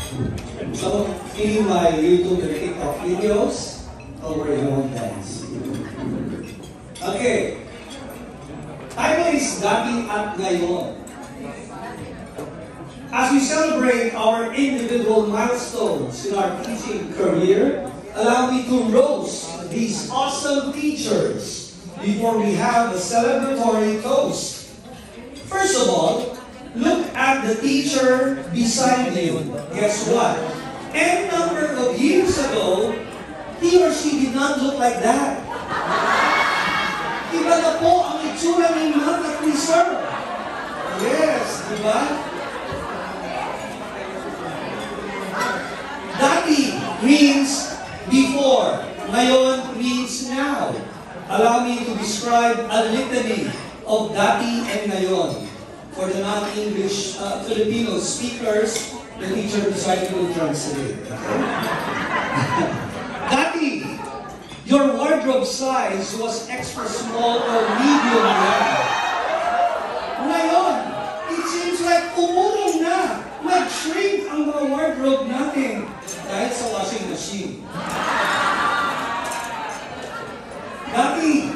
So, in my YouTube and TikTok videos, over your own dance. Okay. Title is Dati at Ngayon. As we celebrate our individual milestones in our teaching career, allow me to roast these awesome teachers before we have a celebratory toast. First of all, look at the teacher beside you. Guess what? N number of years ago, he or she did not look like that. Iba na po ang itsura ni Matt at ni Sir. Yes, di ba? Dati means before. Ngayon means now. Allow me to describe a litany of dati and ngayon. For the non-English Filipino speakers, the teacher decided to translate. Dati, your wardrobe size was extra small or medium large. Ngayon, it seems like umurong na. Nag-shrink ang mga wardrobe natin dahil sa washing machine. Dati,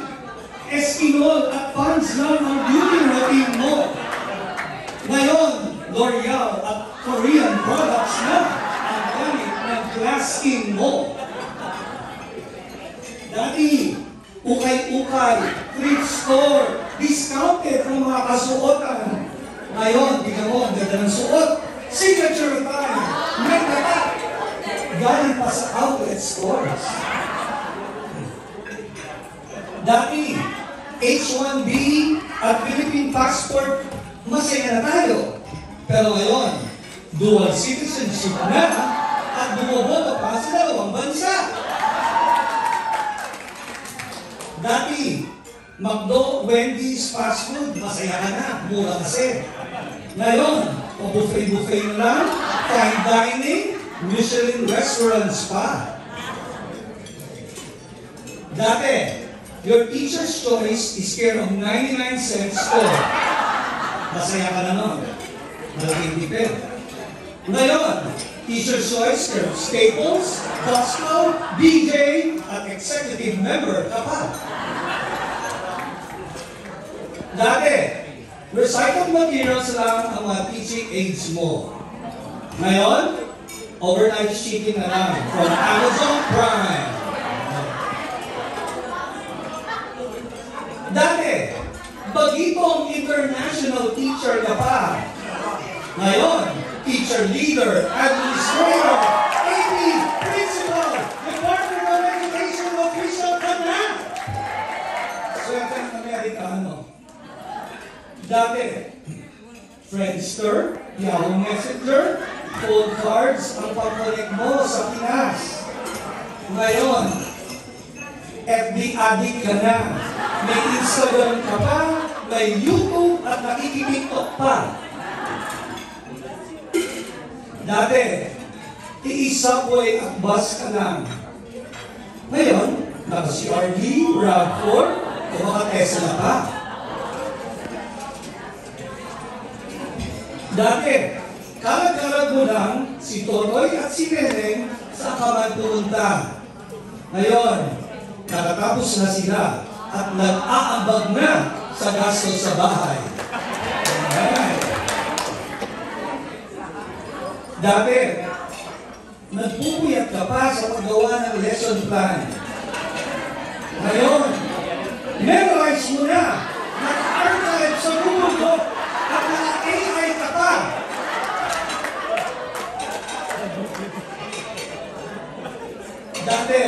Eskinol at Pons lang ang beauty routine mo. Ngayon, L'Oreal at Korean products na ang gamit ng glass skin mo. Dati, ukay-ukay, thrift store, discounted ang mga kasuotan. Ngayon, tingnan mo, ang ganda ng suot. Signature time, may tatak. Galing pa sa outlet stores. Dati, H-1B at Philippine passport, masaya na tayo. Pero ngayon, dual citizenship na at bumoboto pa sa dalawang bansa. Dati, McDo, Wendy's, fast food, masaya ka na, mura kasi. Ngayon, buffet-buffet na lang, fine dining, Michelin restaurants pa. Dati, your teacher's choice is care of 99-cent store. Masaya ka na nun. Malaking tipid. Ngayon, teacher's choice care of Staples, Costco, BJ, at executive member ka pa. Dati, recycled materials lang ang mga teaching aids mo. Ngayon, overnight shipping na lang from Amazon Prime. Dati, bagitong international teacher ka pa. Ngayon, teacher leader, administrator, AP, principal, Department of Education official ka na. Swerte ng Amerikano. Dati, Friendster, Yahoo Messenger, phone cards ang pag-connect mo sa Pinas. Ngayon, FB addict ka na. May Instagram ka pa, may YouTube at nakikitiktok pa. Dati, i-subway at bus ka lang. Ngayon, naka-CRV, RAV4, o naka-Tesla pa. Dati, kalag-kalag mo lang si Totoy at si Neneng sa kaman pumunta. Ngayon, nakatapos na sila at nag-aambag na sa gasto sa bahay. Alright. Dati, nagpupuyat ka pa sa paggawa ng lesson plan. Ngayon, memorize mo na, naka-archive sa Google Doc at naka-AI ka pa. Dati,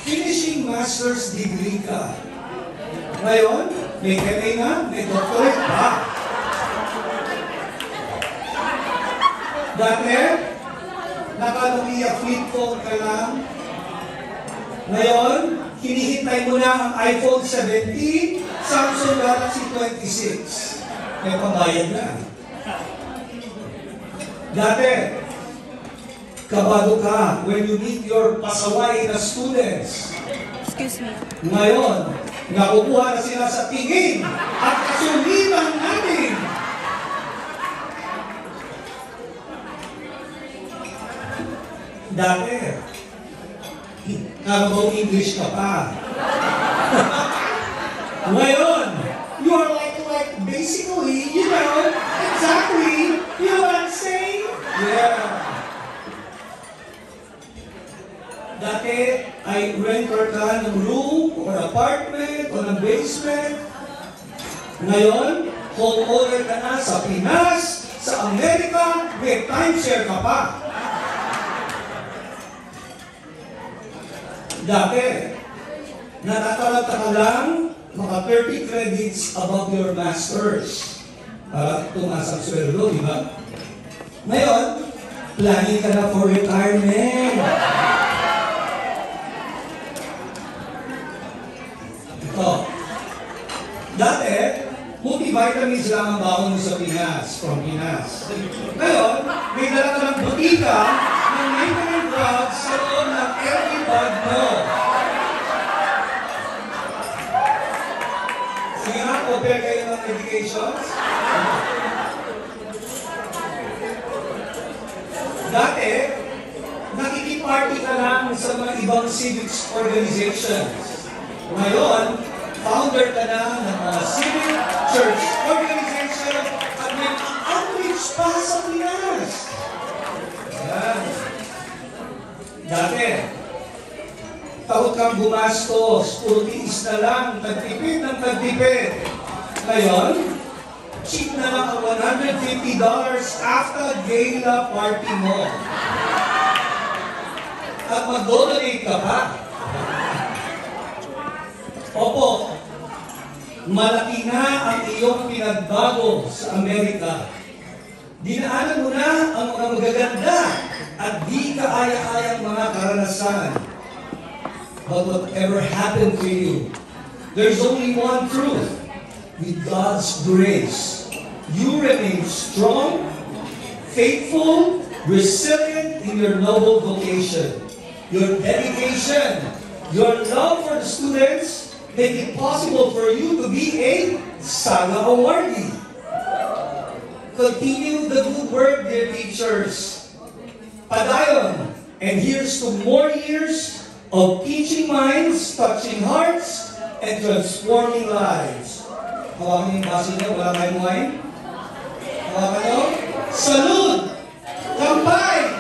finishing master's degree ka. Ngayon, may MA na, may doctorate pa. Dati, naka-Nokia flip phone ka lang. Ngayon, hinihintay mo na ang iPhone 17, Samsung Galaxy 26. May pambayad na. Dati, kabado ka when you meet your pasaway na students. Excuse me. Ngayon, nakukuha na sila sa tingin at kasungitan natin. Dati, nakabang English ka pa. Ngayon, you are like basically, you know, exactly, you know what I'm saying? Yeah. Dati, ay renter ka ng room, or apartment, o ng basement. Ngayon, homeowner ka na sa Pinas, sa Amerika, may timeshare ka pa. Dati, natatalata ka lang, mga 30 credits above your masters. Para tumaas ang sweldo, di ba? Ngayon, planning ka na for retirement. Ito. Dati, multivitamins lang ang baon mo sa Pinas, from Pinas. Ngayon, may dala ka ng butika ng maintenance drugs sa loob ng every bag mo. Sige nga, compare kayo ng medications. Dati, nakikiparty ka lang sa mga ibang civics organizations. Ngayon, founder ka na ng mga civic church organization at may outreach pa sa Pinas. Yan. Dati, takot kang gumastos, puro tiis na lang, tagtipid ng tagtipid. Ngayon, cheap na lang ang $150 after gala party mo. At mag-donate ka pa. Opo, malaki na ang iyong pinagbago sa Amerika. Dinaanan mo na ang mga magaganda at di kaaya-ayang mga karanasan. But whatever happened to you, there's only one truth. With God's grace, you remain strong, faithful, resilient in your noble vocation. Your dedication, your love for the students, make it possible for you to be a Saga Awardee. Continue the good work, dear teachers. Padayon, and here's to more years of teaching minds, touching hearts, and transforming lives. Hawakan yung base niyo, wala kayong wine? Hawakan nyo? Salud! Kampay!